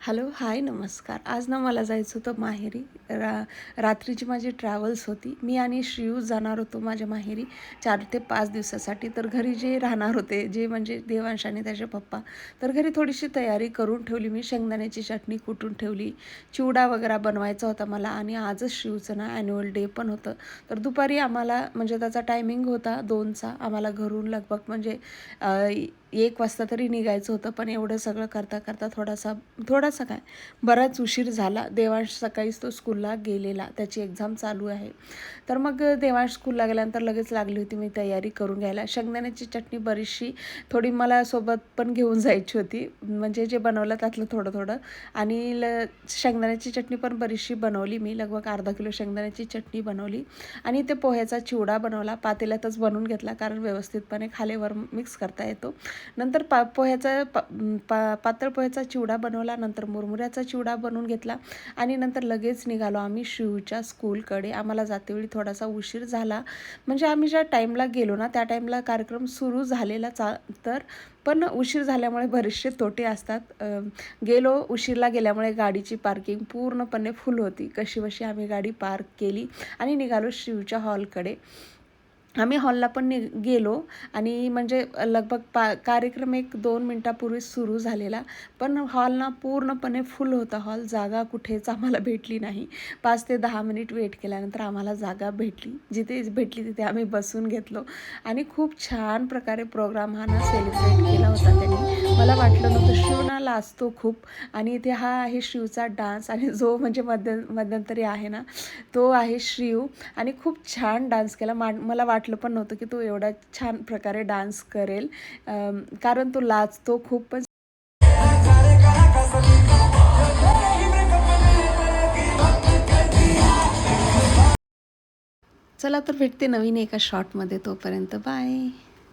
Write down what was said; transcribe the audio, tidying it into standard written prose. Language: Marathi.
हॅलो, हाय, नमस्कार. आज ना मला जायचं होतं माहेरी. रात्रीची माझी ट्रॅव्हल्स होती. मी आणि श्रीयू जाणार होतो माझ्या माहेरी 4 ते 5 दिवसासाठी. तर घरी जे राहणार होते, जे म्हणजे देवांश आणि त्याचे पप्पा, तर घरी थोडीशी तयारी करून ठेवली मी. शेंगदाण्याची चटणी कुटून ठेवली, चिवडा वगैरे बनवायचा होता मला आणि आजच श्रीयूचं ना ॲन्युअल डे पण होतं. तर दुपारी आम्हाला म्हणजे त्याचा टायमिंग होता 2चा. आम्हाला घरून लगभग म्हणजे 1 वाजता तरी निघायचं होतं. पण एवढं सगळं करता करता थोडासा काय बराच उशीर झाला. देवांश सकाळीच तो स्कूलला गेलेला, त्याची एक्झाम चालू आहे. तर मग देवांश स्कूलला गेल्यानंतर लगेच लागली होती मी तयारी करून घ्यायला. शेंगदाण्याची चटणी बरीचशी थोडी मला सोबत पण घेऊन जायची होती, म्हणजे जे बनवलं त्यातलं थोडं थोडं. आणि शेंगदाण्याची चटणी पण बरीचशी बनवली मी, लगभग अर्धा किलो शेंगदाण्याची चटणी बनवली. आणि ते पोह्याचा चिवडा बनवला, पातेल्यातच बनवून घेतला कारण व्यवस्थितपणे खालीवर मिक्स करता येतो. नंतर पातळ पोह्याचा चिवडा बनवला, नंतर मुरमुऱ्याचा चिवडा बनवून घेतला आणि नंतर लगेच निघालो आम्ही शिवच्या स्कूलकडे. आम्हाला जातेवेळी थोडासा उशीर झाला, म्हणजे आम्ही ज्या टाईमला गेलो ना त्या टाईमला कार्यक्रम सुरू झालेला तर पण उशीर झाल्यामुळे बरेचसे तोटे असतात. गेलो उशीरला गेल्यामुळे गाडीची पार्किंग पूर्णपणे फुल होती. कशीबशी आम्ही गाडी पार्क केली आणि निघालो शिवच्या हॉलकडे. आम्ही हॉलला पण गेलो आणि म्हणजे लगभग कार्यक्रम 1-2 मिनटापूर्वी सुरू झालेला, पण हॉल ना पूर्णपणे फुल होता हॉल. जागा कुठेच आम्हाला भेटली नाही. 5 ते 10 मिनिट वेट केल्यानंतर आम्हाला जागा भेटली. जिथे भेटली तिथे आम्ही बसून घेतलो आणि खूप छान प्रकारे प्रोग्राम हा ना सेलिब्रेट केला होता त्यांनी. मला वाटलं नव्हतं. शिव ना लाजतो खूप आणि इथे हा आहे शिवचा डान्स आणि जो म्हणजे मध्यंतरी आहे ना तो आहे श्रीयू आणि खूप छान डान्स केला. मला वाटलं पण नव्हतं की तो एवढा छान प्रकारे डान्स करेल, कारण तो लाजतो खूप. पण चला तर भेटते नवीन एका शॉर्टमध्ये. तोपर्यंत बाय.